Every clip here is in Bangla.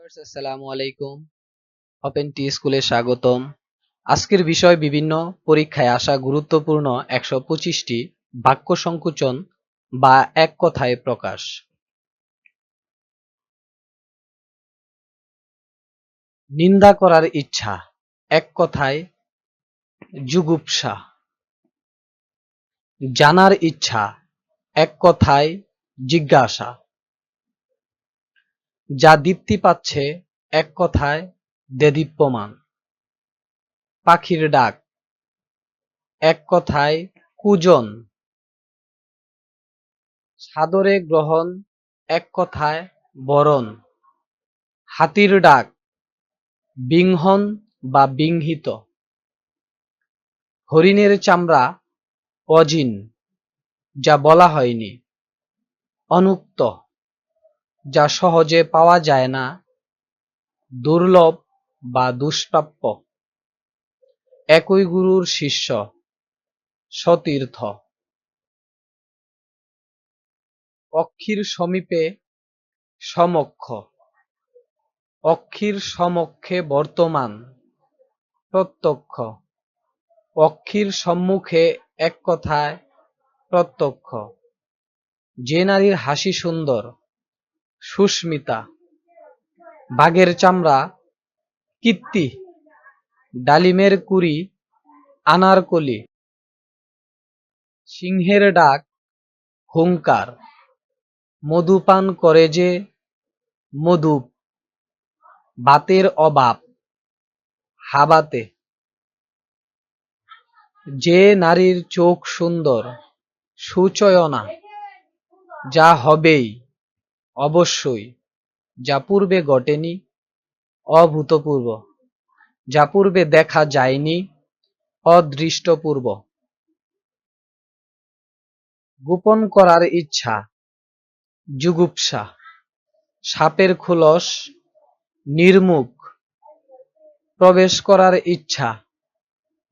ভিউয়ার্স আসসালামু আলাইকুম। ওপেন টি স্কুলে স্বাগতম। আজকের বিষয় বিভিন্ন পরীক্ষায় আসা গুরুত্বপূর্ণ ১২৫টি বাক্য সংকোচন বা এক কথায় প্রকাশ। নিন্দা করার ইচ্ছা, এক কথায় জুগুপ্সা। জানার ইচ্ছা, এক কথায় জিজ্ঞাসা। যা দীপ্তি পাচ্ছে, এক কথায় দেদীপ্যমান। পাখির ডাক, এক কথায় কূজন। সাদরে গ্রহণ, এক কথায় বরণ। হাতির ডাক, বিংহন বা বিংহিত। হরিণের চামড়া, অজিন, যা বলা হয়নি। অনুক্ত, যা সহজে পাওয়া যায় না, দুর্লভ বা দুষ্প্রাপ্য। একই গুরুর শিষ্য, সতীর্থ। অক্ষির সমীপে, সমক্ষ। অক্ষির সমক্ষে বর্তমান, প্রত্যক্ষ। অক্ষির সম্মুখে, এক কথায় প্রত্যক্ষ। যে নারীর হাসি সুন্দর, সুস্মিতা। বাঘের চামড়া, কীর্তি। ডালিমের কুড়ি, আনারকলি। সিংহের ডাক, হুংকার। মধু পান করে যে, মধুপ। বাতের অভাব, হাবাতে। যে নারীর চোখ সুন্দর, সুচয়না। যা হবেই, অবশ্যই। যা পূর্বে ঘটেনি, অভূতপূর্ব। যা পূর্বে দেখা যায়নি, অদৃষ্টপূর্ব। গোপন করার ইচ্ছা, জুগুপ্সা। সাপের খোলস, নির্মুখ। প্রবেশ করার ইচ্ছা,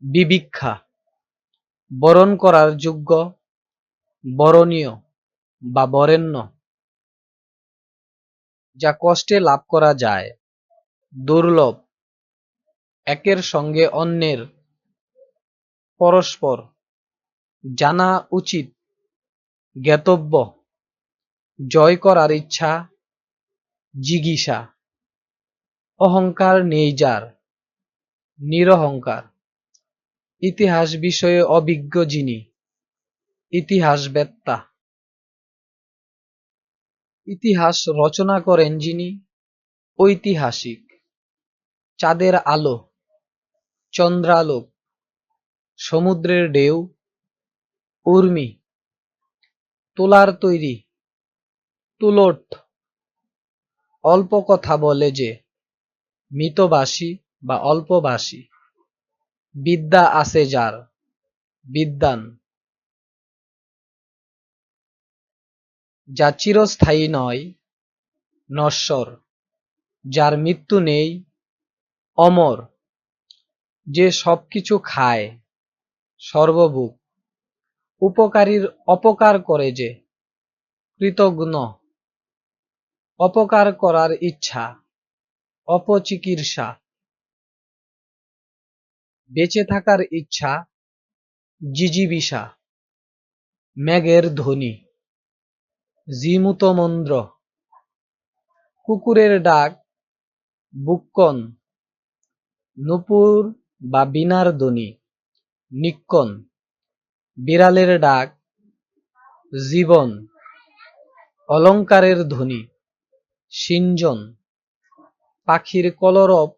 বিবিক্ষা। বরণ করার যোগ্য, বরণীয় বা বরেণ্য। যা কষ্টে লাভ করা যায়, দুর্লভ। একের সঙ্গে অন্যের, পরস্পর। জানা উচিত, জ্ঞাতব্য। জয় করার ইচ্ছা, জিগীষা। অহংকার নেই যার, নিরহংকার। ইতিহাস বিষয়ে অভিজ্ঞ যিনি, ইতিহাসবেত্তা। ইতিহাস রচনা করেন যিনি, ঐতিহাসিক। চাঁদের আলো, চন্দ্রালোক। সমুদ্রের ঢেউ, উর্মি। তুলার তৈরি, তুলট। অল্প কথা বলে যে, মিতভাষী বা অল্পভাষী। বিদ্যা আছে যার, বিদ্বান। যা চিরস্থায়ী নয়, নশ্বর। যার মৃত্যু নেই, অমর। যে সবকিছু খায়, সর্বভুক। উপকারীর অপকার করে যে, কৃতঘ্ন। অপকার করার ইচ্ছা, অপচিকিৎসা। বেঁচে থাকার ইচ্ছা, জিজিবিষা। মেঘের ধ্বনি, জিমুতমন্দ্র। কুকুরের ডাক, বুক্কন। নূপুর বা বীণার ধ্বনি, নিক্কন। বিড়ালের ডাক, জীবন। অলঙ্কারের ধ্বনি, সিঞ্জন। পাখির কলরব,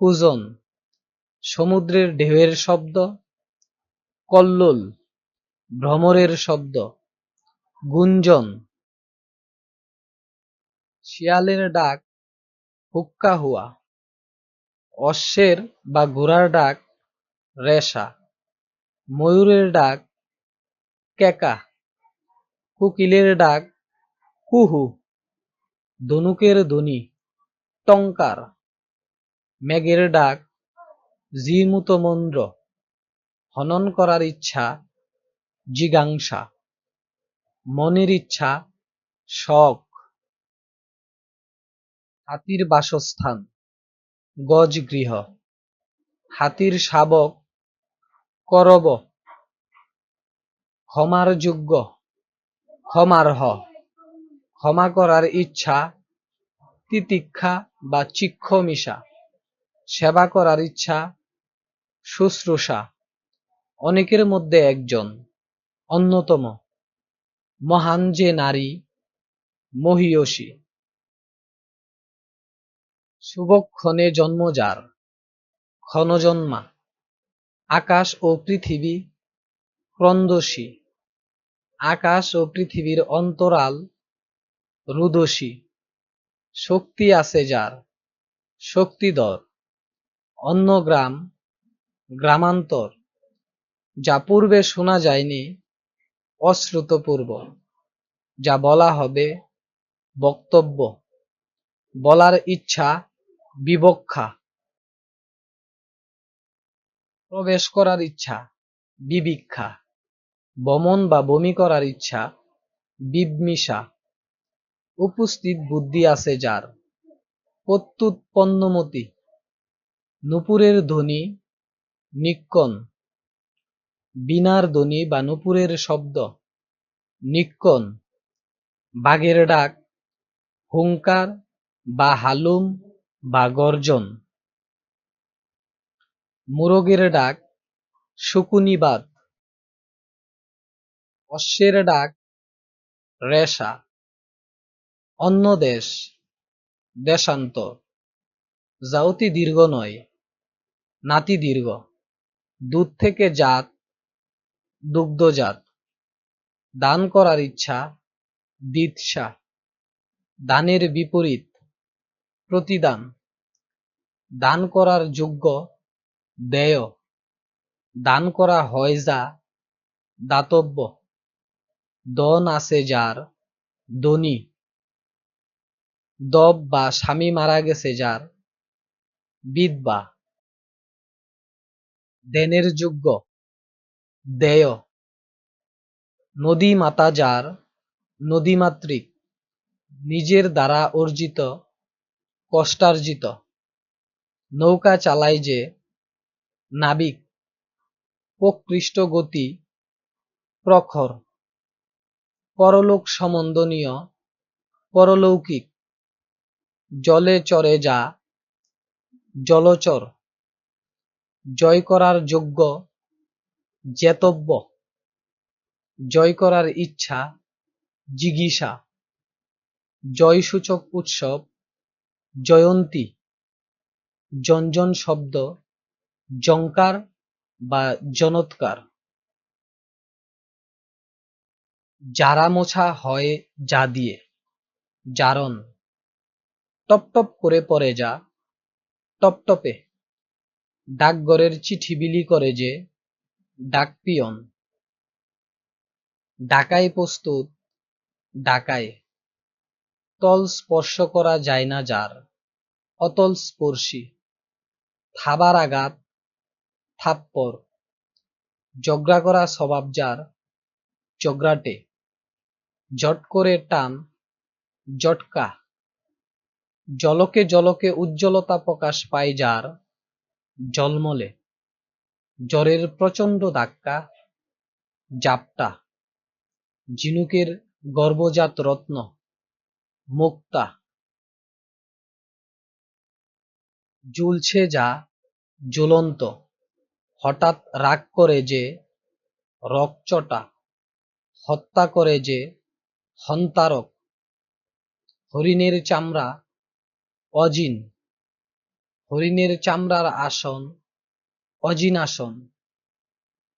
কূজন। সমুদ্রের ঢেউয়ের শব্দ, কল্লোল। ভ্রমরের শব্দ, গুঞ্জন। শিয়ালের ডাক, হুক্কা হুয়া। অশ্বের বা ঘোড়ার ডাক, রেশা। ময়ূরের ডাক, কেকা। কোকিলের ডাক, কুহু। ধনুকের ধ্বনি, টঙ্কার। মেঘের ডাক, জিমুতমন্দ্র। হনন করার ইচ্ছা, জিগাংসা। মনের ইচ্ছা, শখ। হাতির বাসস্থান গজগৃহ। হাতির শাবক করব। ক্ষমার যোগ্য ক্ষমার্হ। ক্ষমা করার ইচ্ছা তিতিক্ষা বা চিক্ষমিষা। সেবা করার ইচ্ছা শুশ্রূষা। অনেকের মধ্যে একজন, অন্যতম। মহান যে নারী মহীয়সী। শুভক্ষণে জন্ম যার ক্ষণজন্মা। আকাশ ও পৃথিবী ক্রন্দসী। আকাশ ও পৃথিবীর অন্তরাল রুদসী। শক্তি আছে যার শক্তিধর। অন্য গ্রাম গ্রামান্তর। যা পূর্বে শোনা যায়নি অশ্রুতপূর্ব। যা বলা হবে বক্তব্য। বলার ইচ্ছা বিবক্ষা। প্রবেশ করার ইচ্ছা বিবিক্ষা। বমন বা বমি করার ইচ্ছা বিম্মিষা। উপস্থিত বুদ্ধি আছে যার প্রত্যুৎপন্নমতি। নূপুরের ধ্বনি নিক্কণ। বীণার ধ্বনি বা নূপুরের শব্দ নিক্কণ। বাঘের ডাক হুংকার বা হালুম বা গর্জন। মোরগের ডাক শকুনিবাদ। অশ্বের ডাক রেশা। অন্য দেশ দেশান্তর। যা অতি দীর্ঘ নয়, নাতি দীর্ঘ। দুধ থেকে জাত দুগ্ধজাত। দান করার ইচ্ছা দিৎসা। দানের বিপরীত প্রতিদান। দান করার যোগ্য দেয়। দান করা হয় যা দাতব্য। দন আছে যার দনি। দব বা স্বামী মারা গেছে যার বিধবা। দেনের যোগ্য দেয়। নদী মাতা যার নদীমাতৃক। নিজের দ্বারা অর্জিত কষ্টার্জিত। নৌকা চালায় যে নাবিক। প্রকৃষ্ট গতি প্রখর। পরলোক সম্বন্ধনীয় পরলৌকিক। জলে চরে যা জলচর। জয় করার যোগ্য জেতব্য। জয় করার ইচ্ছা জিগীষা। জয়সূচক উৎসব জয়ন্তী। জঞ্জন শব্দ জংকার বা জনৎকার। জারা মোছা হয় যা দিয়ে জারণ। টপটপ করে পড়ে যা টপটপে। ডাকঘরের চিঠি বিলি করে যে ডাকপিয়ন। ডাকায় প্রস্তুত ডাকায়। তল স্পর্শ করা যায় না যার অতল স্পর্শী। থাবার আঘাত থাপ্পড়। ঝগড়া করা স্বভাব যার ঝগড়াটে। জট করে টান জটকা। জলকে জলকে উজ্জ্বলতা প্রকাশ পায় যার ঝলমলে। জ্বরের প্রচণ্ড ধাক্কা জাপটা। ঝিনুকের গর্ভজাত রত্ন মুক্তা। ঝুলছে যা ঝুলন্ত। হঠাৎ রাগ করে যে রকচটা। হত্যা করে যে হন্তারক। হরিণের চামড়া অজিন। হরিণের চামড়ার আসন অজিনাসন।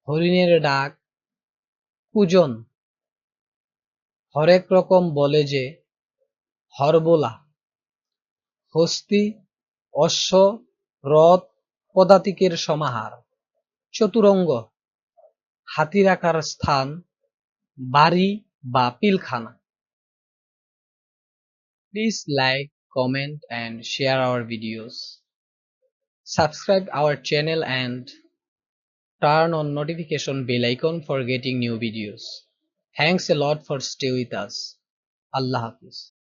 হরিণের ডাক কুজন। হরেক রকম বলে যে হরবোলা। হস্তি অশ্ব রথ পদাতিকের সমাহার। চতুরঙ্গ। হাতি রাখার স্থান বাড়ি বা Pilkhana. Please like, comment and share our videos. Subscribe our channel and turn on notification bell icon for getting new videos. Thanks a lot for stay with us. Allah Hafiz.